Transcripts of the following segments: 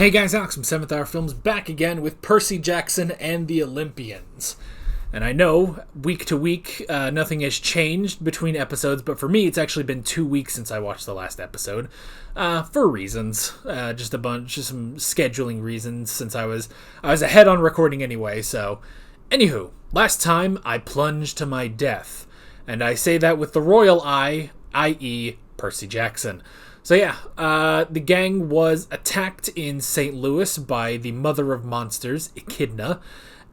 Hey guys, Alex from 7th Hour Films back again with Percy Jackson and the Olympians. And I know, week to week, nothing has changed between episodes, but for me, it's actually been 2 weeks since I watched the last episode. For reasons. Just some scheduling reasons, since I was ahead on recording anyway, so... Anywho, last time, I plunged to my death. And I say that with the royal I, i.e., Percy Jackson. So yeah, the gang was attacked in St. Louis by the mother of monsters, Echidna,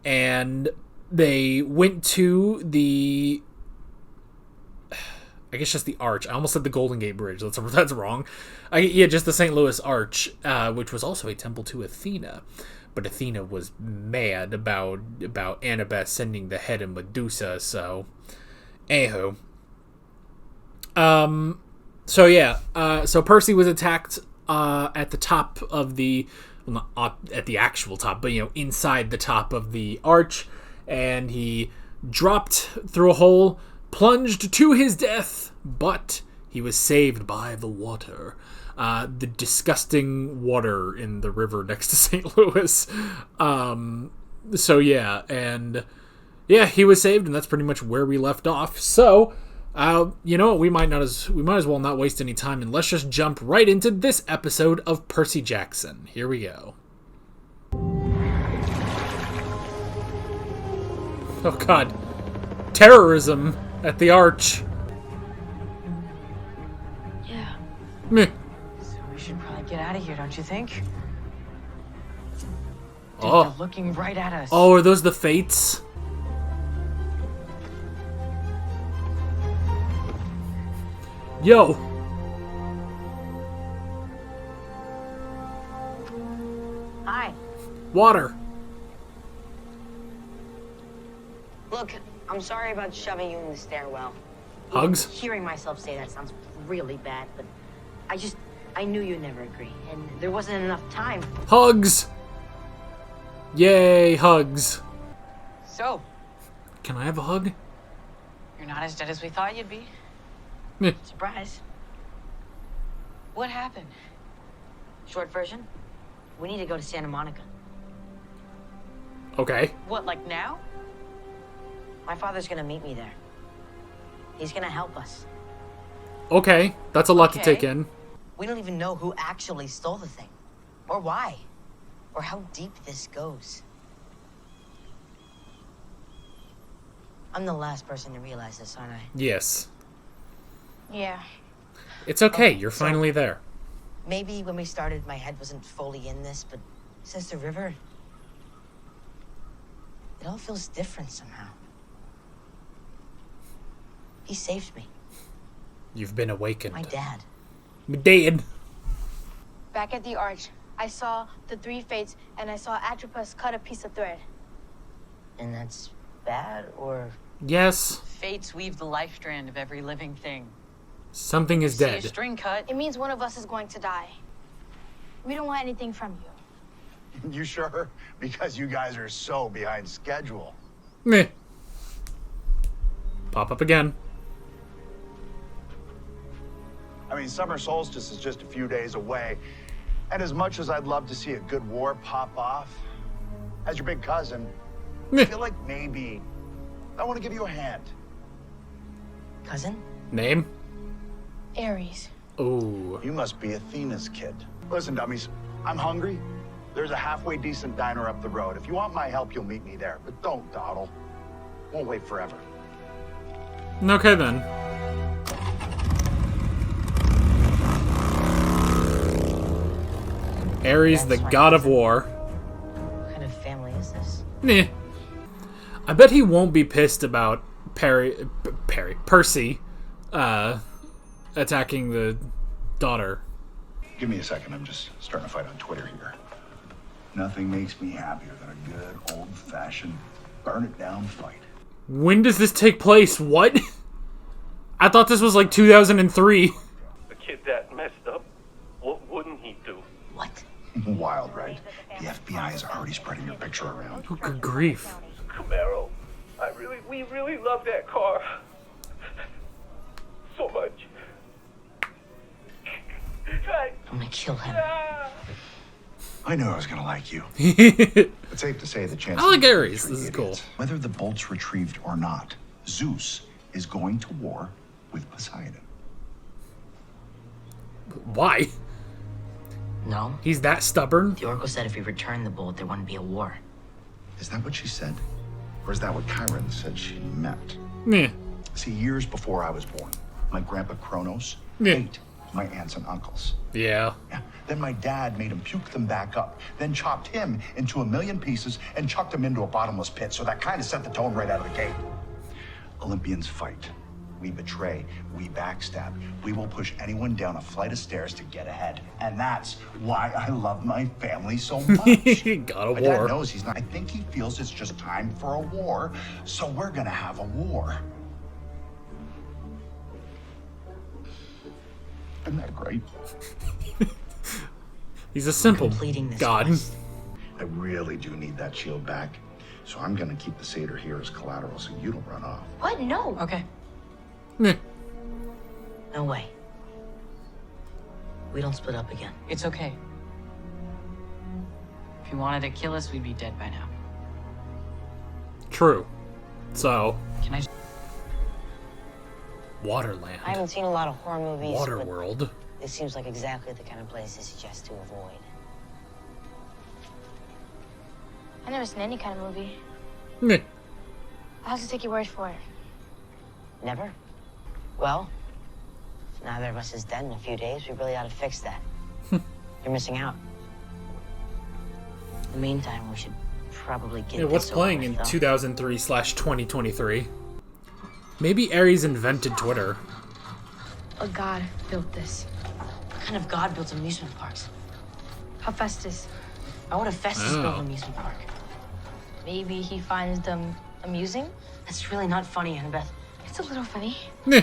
and they went to the... I guess just the Arch. I almost said the Golden Gate Bridge. That's wrong. Just the St. Louis Arch, which was also a temple to Athena. But Athena was mad about Annabeth sending the head of Medusa, so... Anywho. So yeah, so Percy was attacked at the top of the, well, not at the actual top, but inside the top of the arch, and he dropped through a hole, plunged to his death, but he was saved by the water, the disgusting water in the river next to St. Louis. So yeah, and yeah, he was saved, and that's pretty much where we left off. So. We might as well not waste any time, and let's just jump right into this episode of Percy Jackson. Here we go. Oh god. Terrorism at the Arch. Yeah. Meh. So we should probably get out of here, don't you think? Dude, Oh. they're looking right at us. Oh, are those the Fates? Yo! Hi. Water! Look, I'm sorry about shoving you in the stairwell. Hugs? Hearing myself say that sounds really bad, but I knew you'd never agree, and there wasn't enough time. Hugs! Yay, hugs. So, Can I have a hug? you're not as dead as we thought you'd be. Meh. Surprise. What happened? Short version, we need to go to Santa Monica. Okay. What, like now? My father's gonna meet me there. He's gonna help us. Okay, that's a lot to Okay. take in. We don't even know who actually stole the thing, or why, or how deep this goes. I'm the last person to realize this, aren't I? Yes. Yeah. It's okay, you're so- finally there. Maybe when we started, my head wasn't fully in this, but since the river, it all feels different somehow. He saved me, You've been awakened. my dad. Dead. Back at the arch, I saw the three fates, and I saw Atropus cut a piece of thread. And that's bad, or... Yes, Fates weave the life strand of every living thing. something is See a dead. string cut. It means one of us is going to die. We don't want anything from you. You sure? Because you guys are so behind schedule. Meh. Pop up again. I mean, summer solstice is just a few days away. And as much as I'd love to see a good war pop off, as your big cousin, I Meh. feel like maybe I want to give you a hand. Cousin? Name? Ares. Ooh. You must be Athena's kid. Listen, dummies, I'm hungry. There's a halfway decent diner up the road. If you want my help, you'll meet me there. But don't dawdle. Won't wait forever. Okay then. Ares, the That's my god of cousin. war. What kind of family is this? Meh. I bet he won't be pissed about Percy, attacking the daughter. Give me a second. I'm just starting a fight on Twitter here. Nothing makes me happier than a good old-fashioned burn-it-down fight. When does this take place? What? I thought this was like 2003. A kid that messed up, what wouldn't he do? What? Wild, right? The FBI is already spreading your picture around. Oh, good grief. Camaro. We really love that car. So much. I'm gonna kill him. I knew I was gonna like you. It's safe to say the chance. I like of Ares. three This is idiots. cool. Whether the bolt's retrieved or not, Zeus is going to war with Poseidon. Why? No. He's that stubborn? The Oracle said if we returned the bolt, there wouldn't be a war. Is that what she said? Or is that what Chiron said she meant? Meh. See, years before I was born, my grandpa Kronos Yeah. ate my aunts and uncles. Yeah. Yeah. Then my dad made him puke them back up, then chopped him into 1,000,000 pieces and chucked him into a bottomless pit. So that kind of set the tone right out of the gate. Olympians fight. We betray. We backstab. We will push anyone down a flight of stairs to get ahead. And that's why I love my family so much. God of My dad War. knows he's not. I think he feels it's just time for a war. So we're gonna have a war. Isn't that great? He's a simple Completing this god. quest. I really do need that shield back. So I'm gonna keep the satyr here as collateral so you don't run off. What? No. Okay. Meh. No way. We don't split up again. It's okay. If you wanted to kill us, we'd be dead by now. True. So, Can I... Waterland. I haven't seen a lot of horror movies, but Waterworld. it seems like exactly the kind of place they suggest to avoid. I've never seen any kind of movie. Meh. I'll have to take your word for it. Never? Well, if neither of us is dead in a few days, we really ought to fix that. You're missing out. In the meantime, we should probably get Yeah, what's this playing over in with, though. 2003/2023? Maybe Ares invented Twitter. A god built this. What kind of god builds amusement parks? Hephaestus. Why would Hephaestus build Oh. an amusement park? Maybe he finds them amusing? That's really not funny, Annabeth. It's a little funny. Meh.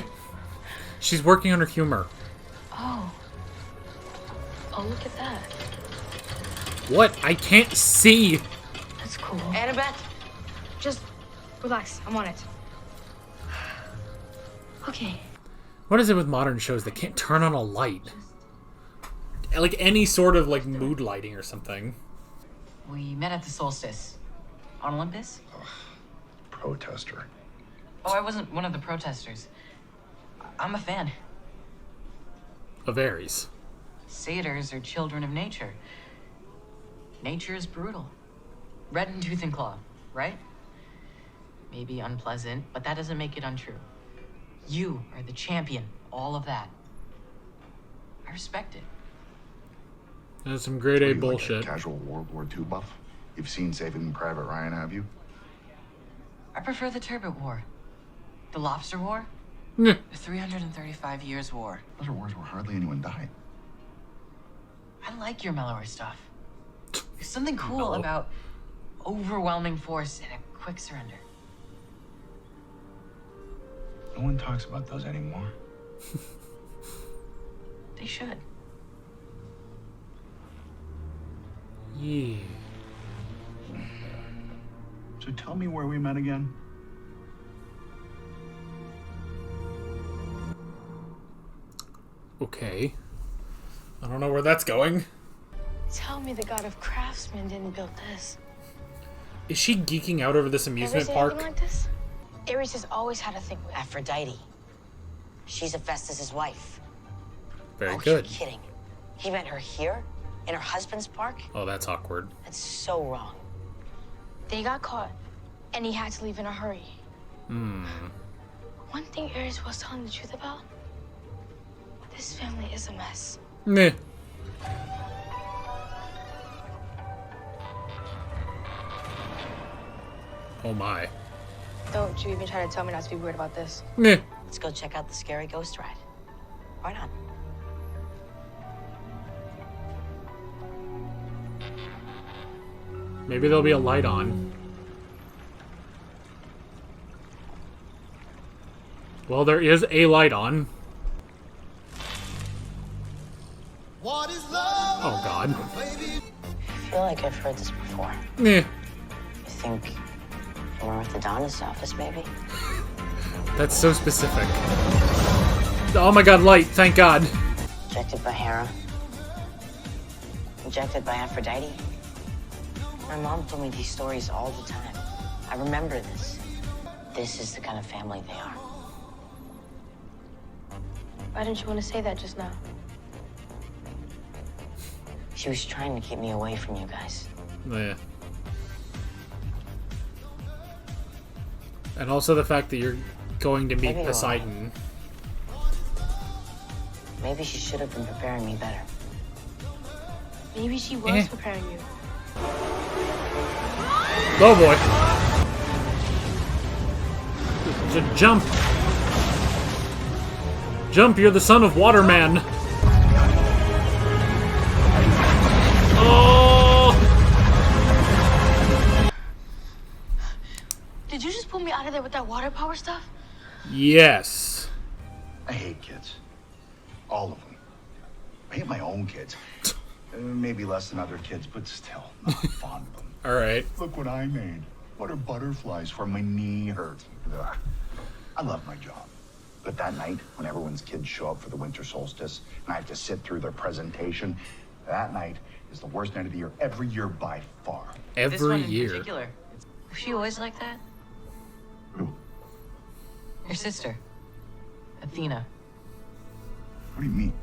She's working on her humor. Oh. Oh, look at that. What? I can't see. That's cool. Annabeth! Just relax. I'm on it. Okay. What is it with modern shows that can't turn on a light? Like any sort of like mood lighting or something. We met at the solstice. On Olympus? Protester. Oh, I wasn't one of the protesters. I'm a fan. Of Ares. Satyrs are children of nature. Nature is brutal. Red in tooth and claw, right? Maybe unpleasant, but that doesn't make it untrue. You are the champion, all of that. I respect it. That's some grade Are A you bullshit. Like a casual World War II buff? You've seen Saving Private Ryan, have you? I prefer the Turbot War. The Lobster War? Meh. The 335 Years War. Those are wars where hardly anyone died. I like your mellower stuff. There's something cool Mellow. about overwhelming force and a quick surrender. No one talks about those anymore. They should. Yeah. So tell me where we met again. Okay. I don't know where that's going. Tell me the god of craftsmen didn't build this. Is she geeking out over this Ever amusement seen park? anything like this? Ares has always had a thing with. Aphrodite. She's Hephaestus' wife. Very Oh, good. You're kidding. He met her here? In her husband's park? Oh, that's awkward. That's so wrong. They got caught, and he had to leave in a hurry. Hmm. One thing Ares was telling the truth about: this family is a mess. Meh. Oh my. Don't you even try to tell me not to be weird about this. Meh. Let's go check out the scary ghost ride. Why not? Maybe there'll be a light on. Well, there is a light on. Oh god. I feel like I've heard this before. Meh. You think we're at the Donna's office, maybe? That's so specific. Oh my god, light, thank god. Directed by Hera. Rejected by Aphrodite? My mom told me these stories all the time. I remember this. This is the kind of family they are. Why didn't you want to say that just now? She was trying to keep me away from you guys. Yeah. And also the fact that you're going to meet Maybe you're Poseidon. Maybe she should have been preparing me better. Maybe she was preparing you. Oh boy. Jump. Jump, you're the son of Waterman. Oh! Did you just pull me out of there with that water power stuff? Yes. I hate kids. All of them. I hate my own kids. Maybe less than other kids, but still, not fond of them. Alright. Look what I made. What are butterflies for? My knee hurts. Ugh. I love my job. But that night, when everyone's kids show up for the winter solstice, and I have to sit through their presentation, that night is the worst night of the year, every year by far. This one Every in year. particular. Was she always like that? Who? Your sister, Athena. What do you mean?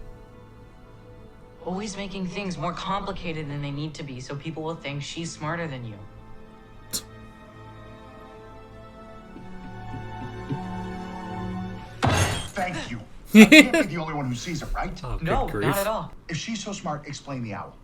Always making things more complicated than they need to be so people will think she's smarter than you. Thank you. I can't be the only one who sees it, right? Oh, good No, grief. not at all. If she's so smart, explain the owl.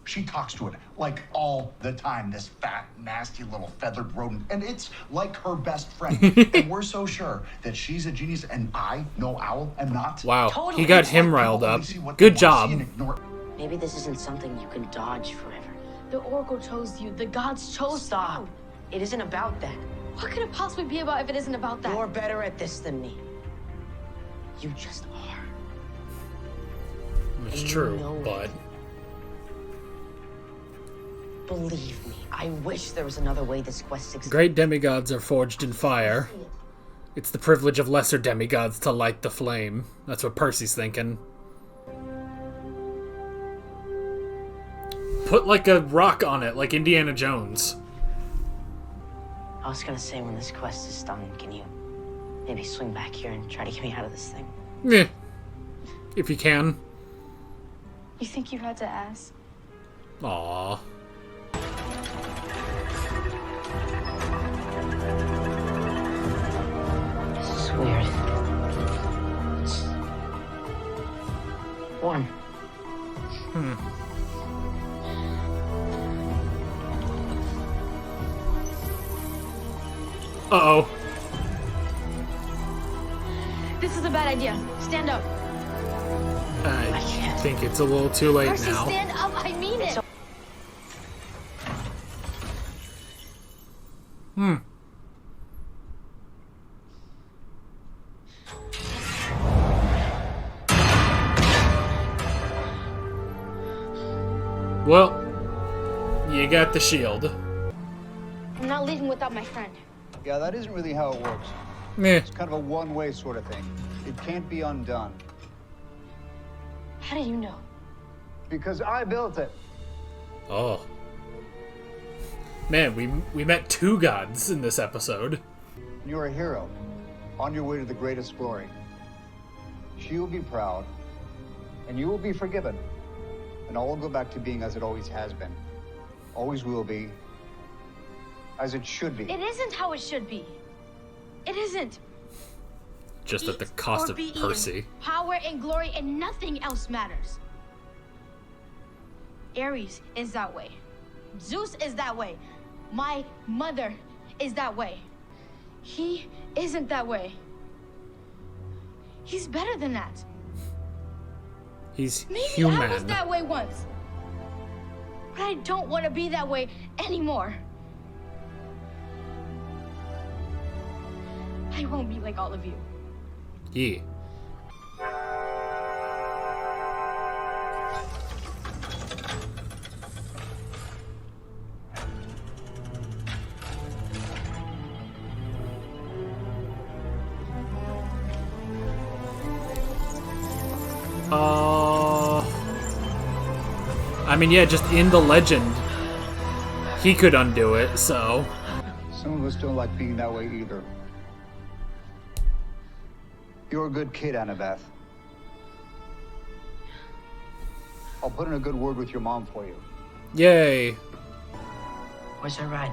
She talks to it like all the time, this fat, nasty little feathered rodent. And it's like her best friend. And we're so sure that she's a genius and I, no owl, am not. Wow, Totally. he got It's him People riled only up. see what Good they wanna see job. and ignore. Maybe this isn't something you can dodge forever. The Oracle chose you. The gods chose Stop. you. It isn't about that. What could it possibly be about if it isn't about that? You're better at this than me. You just are. It's You true, know but... it. Believe me, I wish there was another way this quest existed. Great demigods are forged in fire. It's the privilege of lesser demigods to light the flame. That's what Percy's thinking. Put like a rock on it, like Indiana Jones. I was gonna say, when this quest is done, can you maybe swing back here and try to get me out of this thing? Yeah. If you can. You think you had to ask? Aww. This is weird. It's warm. Uh-oh. This is a bad idea. Stand up. I think it's a little too late Percy, now. stand up. I mean it. Well, you got the shield. I'm not leaving without my friend. Yeah, that isn't really how it works. Meh. It's kind of a one-way sort of thing. It can't be undone. How do you know? Because I built it. Oh. Man, we met two gods in this episode. You're a hero, on your way to the greatest glory. She will be proud, and you will be forgiven. And all will go back to being as it always has been. Always will be. As it should be. It isn't how it should be. It isn't. Just at the Eat cost or of be eaten. Percy. Power and glory and nothing else matters. Ares is that way. Zeus is that way. My mother is that way. He isn't that way. He's better than that. He's Maybe human. I was that way once. But I don't want to be that way anymore. I won't be like all of you. Yeah. I mean, yeah, just in the legend, he could undo it, so... Some of us don't like being that way either. You're a good kid, Annabeth. I'll put in a good word with your mom for you. Yay. Where's our ride?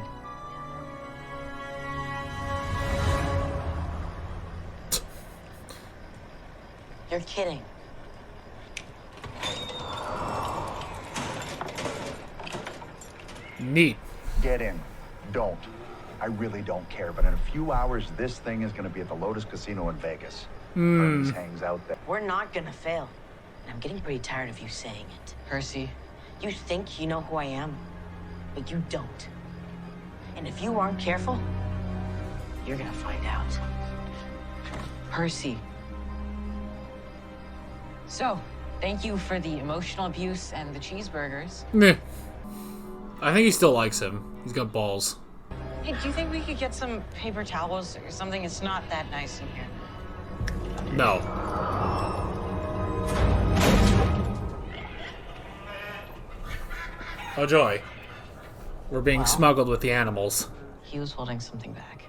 You're kidding. Neat. Get in. Don't. I really don't care, but in a few hours, this thing is going to be at the Lotus Casino in Vegas. Hermes hangs out there. We're not gonna fail. And I'm getting pretty tired of you saying it. Percy, You think you know who I am, but you don't. And if you aren't careful, you're gonna find out. Percy. So, thank you for the emotional abuse and the cheeseburgers. Meh. I think he still likes him. He's got balls. Hey, do you think we could get some paper towels or something? It's not that nice in here. No. Oh joy. We're being smuggled with the animals. He was holding something back.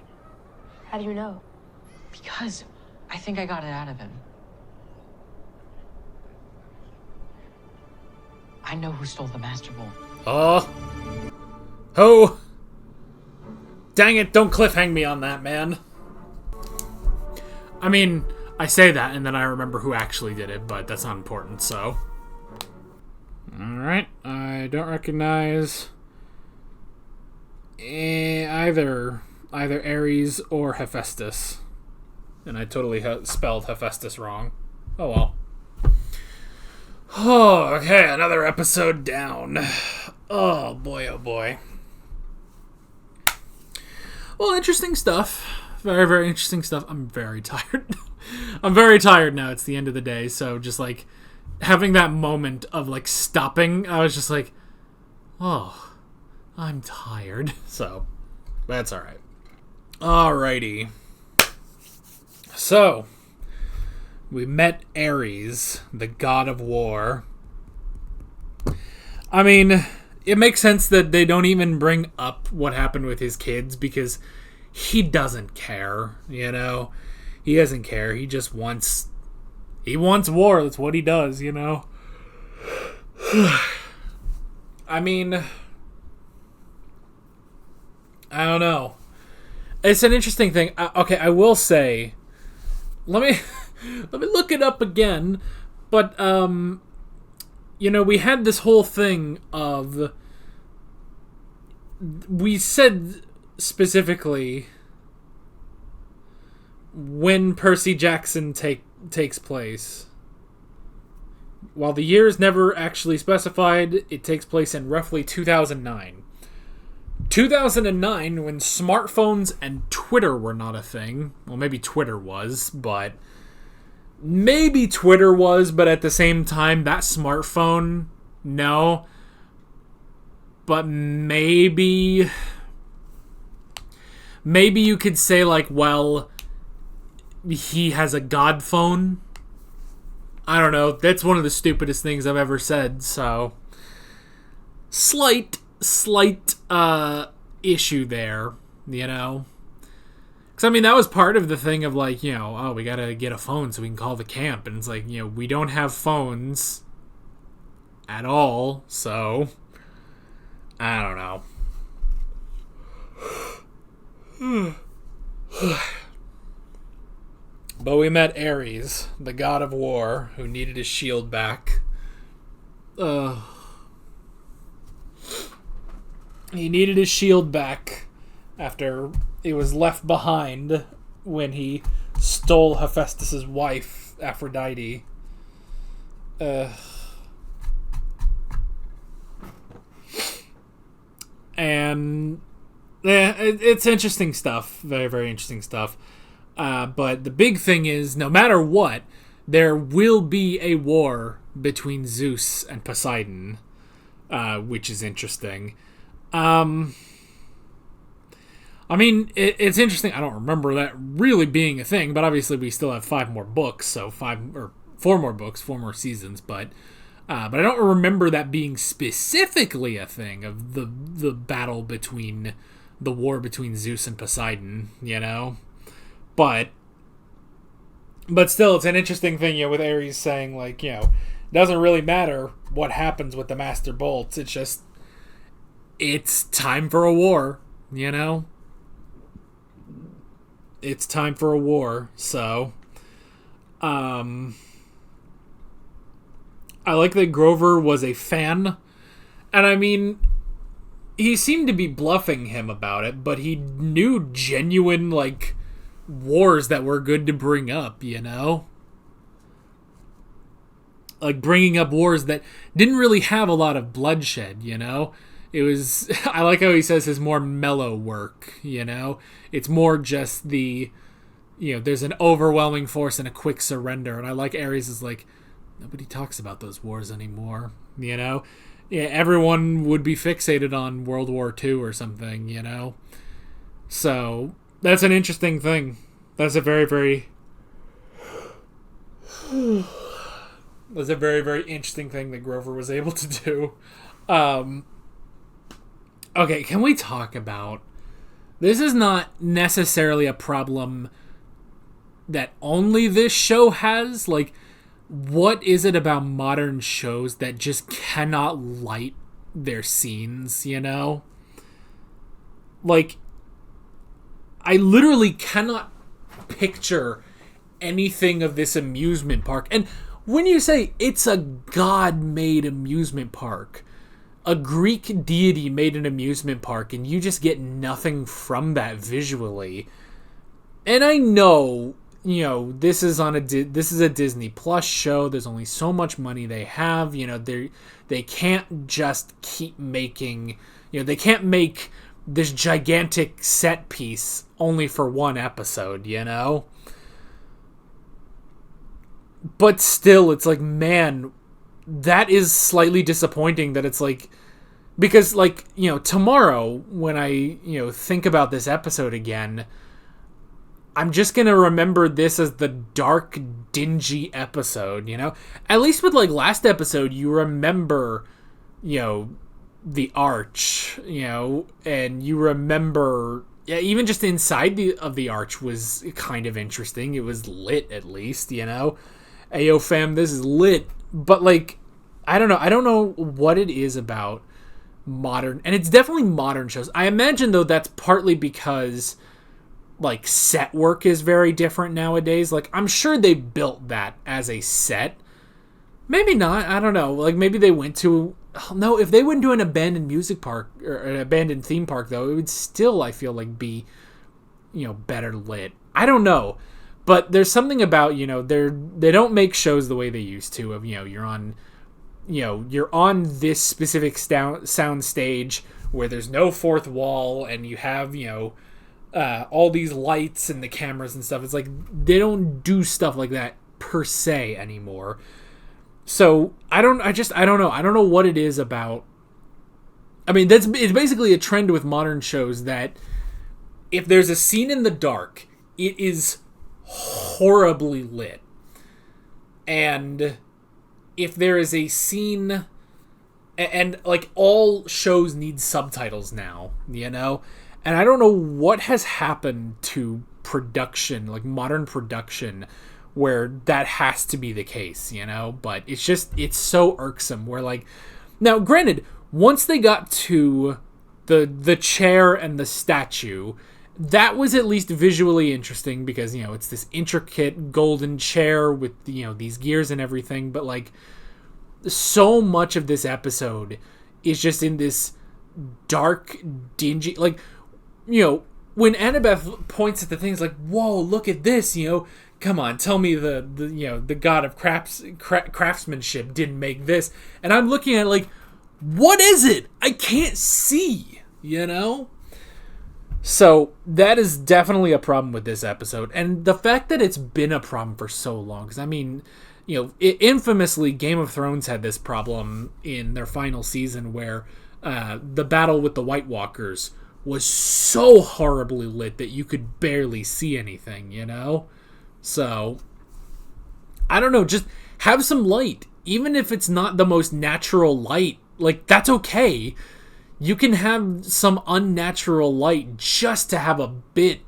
How do you know? Because I think I got it out of him. I know who stole the Master Bowl. Oh. Oh. Dang it, don't cliffhang me on that, man. I mean, I say that and then I remember who actually did it, but that's not important, so. Alright, I don't recognize either Ares or Hephaestus. And I totally spelled Hephaestus wrong. Oh well. Oh, okay, another episode down. Oh boy, oh boy. Well, interesting stuff. Very, very interesting stuff. I'm very tired. I'm very tired now. It's the end of the day, so just like having that moment of like stopping, I was just like, oh, I'm tired. So that's all right. Alrighty. So we met Ares, the god of war. I mean, it makes sense that they don't even bring up what happened with his kids because he doesn't care, you know? He doesn't care. He just wants... He wants war. That's what he does, you know? I mean... I don't know. It's an interesting thing. Okay, I will say... Let me look it up again. But, you know, we had this whole thing of... We said specifically when Percy Jackson takes place. While the year is never actually specified, it takes place in roughly 2009. 2009, when smartphones and Twitter were not a thing. Well, maybe Twitter was, but... Maybe Twitter was, but at the same time, that smartphone, no. But maybe you could say, like, well, he has a god phone. I don't know. That's one of the stupidest things I've ever said, so... Slight issue there, you know? Because, I mean, that was part of the thing of, like, you know, oh, we gotta get a phone so we can call the camp. And it's like, you know, we don't have phones at all, so... I don't know. But we met Ares, the god of war, who needed his shield back. He needed his shield back after it was left behind when he stole Hephaestus' wife, Aphrodite. And it's interesting stuff. Very, very interesting stuff. But the big thing is, no matter what, there will be a war between Zeus and Poseidon, which is interesting. I mean, it's interesting. I don't remember that really being a thing, but obviously we still have 5 more books, so 4 more books, 4 more seasons. But But I don't remember that being specifically a thing of the battle between the war between Zeus and Poseidon, you know? But still, it's an interesting thing, you know, with Ares saying, like, you know, it doesn't really matter what happens with the Master Bolts. It's just, it's time for a war, you know? It's time for a war, so... I like that Grover was a fan. And I mean, he seemed to be bluffing him about it, but he knew genuine, like, wars that were good to bring up, you know? Like, bringing up wars that didn't really have a lot of bloodshed, you know? It was, I like how he says his more mellow work, you know? It's more just the, you know, there's an overwhelming force and a quick surrender. And I like Ares is like, nobody talks about those wars anymore, you know? Yeah, everyone would be fixated on World War II or something, you know? So, that's an interesting thing. That's a very, very... that's a very, very interesting thing that Grover was able to do. Okay, can we talk about... This is not necessarily a problem that only this show has, like... What is it about modern shows that just cannot light their scenes, you know? Like, I literally cannot picture anything of this amusement park. And when you say it's a God-made amusement park, a Greek deity made an amusement park, and you just get nothing from that visually. And I know... You know, this is a Disney Plus show. There's only so much money they have. You know, they can't just keep making. You know, they can't make this gigantic set piece only for one episode. You know, but still, it's like, man, that is slightly disappointing. That it's like, because, like, you know, tomorrow when I think about this episode again, I'm just going to remember this as the dark, dingy episode, you know? At least with, like, last episode, you remember, you know, the arch, you know, and you remember... Yeah, even just inside of the arch was kind of interesting. It was lit, at least, you know? Ayo, fam, this is lit. But, like, I don't know. I don't know what it is about modern... And it's definitely modern shows. I imagine, though, that's partly because... like, set work is very different nowadays. Like, I'm sure they built that as a set. Maybe not. I don't know. Like, maybe they went to... No, if they went to an abandoned music park, or an abandoned theme park, though, it would still, I feel like, be, you know, better lit. I don't know. But there's something about, you know, they don't make shows the way they used to, of, you know, you're on this specific sound stage where there's no fourth wall, and you have, you know, all these lights and the cameras and stuff. It's like, they don't do stuff like that per se anymore. So, I don't know. I don't know what it is about... I mean, it's basically a trend with modern shows that if there's a scene in the dark, it is horribly lit. And if there is a scene... And, like, all shows need subtitles now, you know? And I don't know what has happened to production, like modern production, where that has to be the case, you know? But it's so irksome where, like... Now, granted, once they got to the chair and the statue, that was at least visually interesting because, you know, it's this intricate golden chair with, you know, these gears and everything. But, like, so much of this episode is just in this dark, dingy... Like... You know, when Annabeth points at the things like, whoa, look at this, you know, come on, tell me the you know, the god of craftsmanship didn't make this. And I'm looking at it like, what is it? I can't see, you know? So that is definitely a problem with this episode. And the fact that it's been a problem for so long, because I mean, you know, infamously, Game of Thrones had this problem in their final season where the battle with the White Walkers was so horribly lit that you could barely see anything, you know? So, I don't know, just have some light even if it's not the most natural light, like, that's okay. You can have some unnatural light just to have a bit,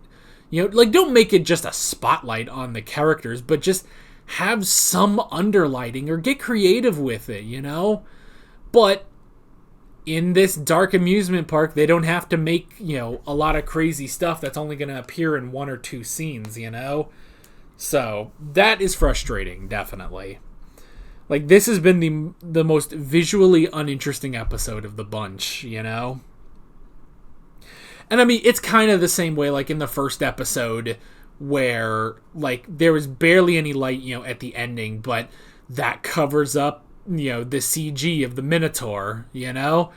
you know, like, don't make it just a spotlight on the characters, but just have some underlighting or get creative with it, you know? But in this dark amusement park, they don't have to make, you know, a lot of crazy stuff that's only going to appear in 1 or 2 scenes, you know? So, that is frustrating, definitely. Like, this has been the most visually uninteresting episode of the bunch, you know? And I mean, it's kind of the same way, like, in the first episode, where, like, there was barely any light, you know, at the ending, but that covers up, you know, the CG of the Minotaur, you know?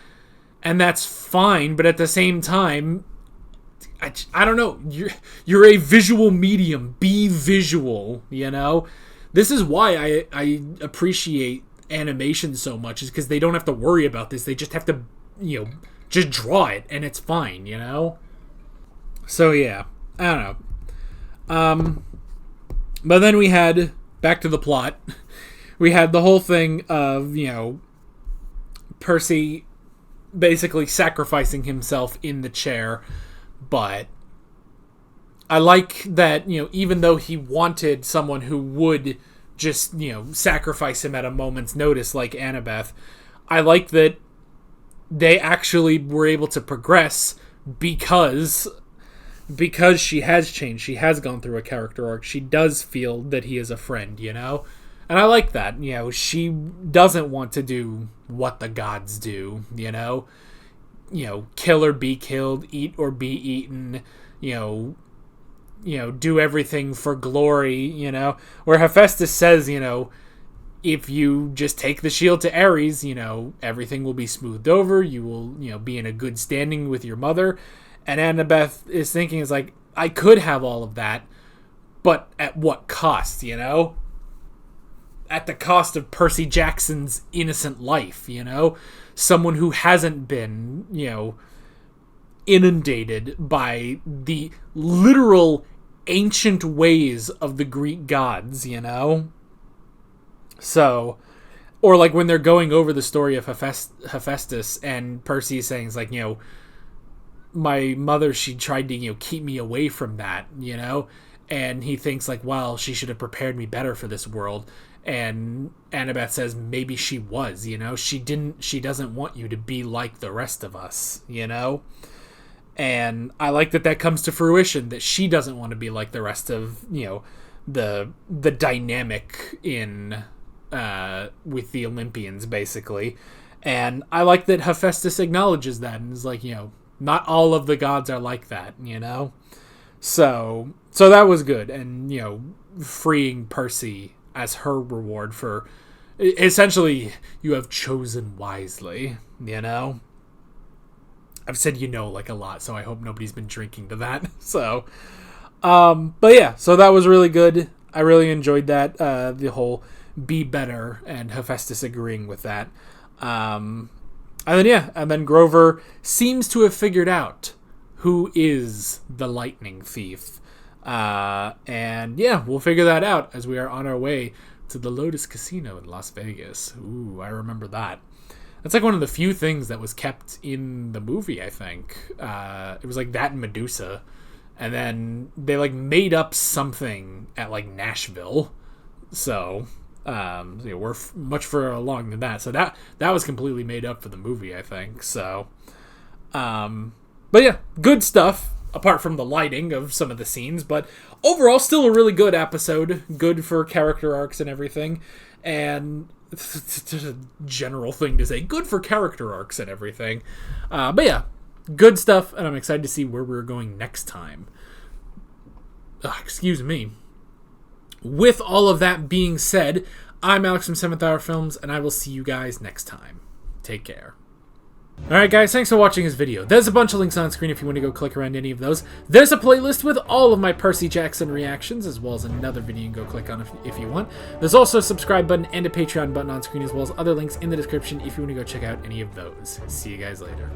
And that's fine, but at the same time, I don't know, you're a visual medium, be visual, you know? This is why I appreciate animation so much, is because they don't have to worry about this, they just have to, you know, just draw it, and it's fine, you know? So, yeah, I don't know. But then we had, back to the plot, we had the whole thing of, you know, Percy basically sacrificing himself in the chair, but I like that, you know, even though he wanted someone who would just, you know, sacrifice him at a moment's notice, like Annabeth, I like that they actually were able to progress because she has changed. She has gone through a character arc. She does feel that he is a friend, you know? And I like that, you know, she doesn't want to do what the gods do, you know? You know, kill or be killed, eat or be eaten, you know, do everything for glory, you know? Where Hephaestus says, you know, if you just take the shield to Ares, you know, everything will be smoothed over, you will, you know, be in a good standing with your mother. And Annabeth is thinking, is like, I could have all of that, but at what cost, you know? At the cost of Percy Jackson's innocent life, you know? Someone who hasn't been, you know, inundated by the literal ancient ways of the Greek gods, you know? So, or like when they're going over the story of Hephaestus and Percy is saying, it's like, you know, my mother, she tried to, you know, keep me away from that, you know? And he thinks like, well, she should have prepared me better for this world. And Annabeth says, maybe she was, you know? She doesn't want you to be like the rest of us, you know? And I like that comes to fruition, that she doesn't want to be like the rest of, you know, the dynamic in with the Olympians, basically. And I like that Hephaestus acknowledges that and is like, you know, not all of the gods are like that, you know? So that was good. And, you know, freeing Percy as her reward for, essentially, you have chosen wisely, you know? I've said, you know, like a lot, so I hope nobody's been drinking to that. So, but yeah, so that was really good. I really enjoyed that, the whole be better and Hephaestus agreeing with that. And then Grover seems to have figured out who is the lightning thief. And yeah, we'll figure that out as we are on our way to the Lotus Casino in Las Vegas. Ooh, I remember that. That's like one of the few things that was kept in the movie, I think. It was like that and Medusa. And then they like made up something at like Nashville. So, we're much further along than that. So that was completely made up for the movie, I think. So, but yeah, good stuff. Apart from the lighting of some of the scenes, but overall still a really good episode. Good for character arcs and everything. And it's just a general thing to say. Good for character arcs and everything. But yeah, good stuff, and I'm excited to see where we're going next time. Excuse me. With all of that being said, I'm Alex from 7th Hour Films, and I will see you guys next time. Take care. Alright guys, thanks for watching this video. There's a bunch of links on screen if you want to go click around any of those. There's a playlist with all of my Percy Jackson reactions, as well as another video you can go click on if you want. There's also a subscribe button and a Patreon button on screen, as well as other links in the description if you want to go check out any of those. See you guys later.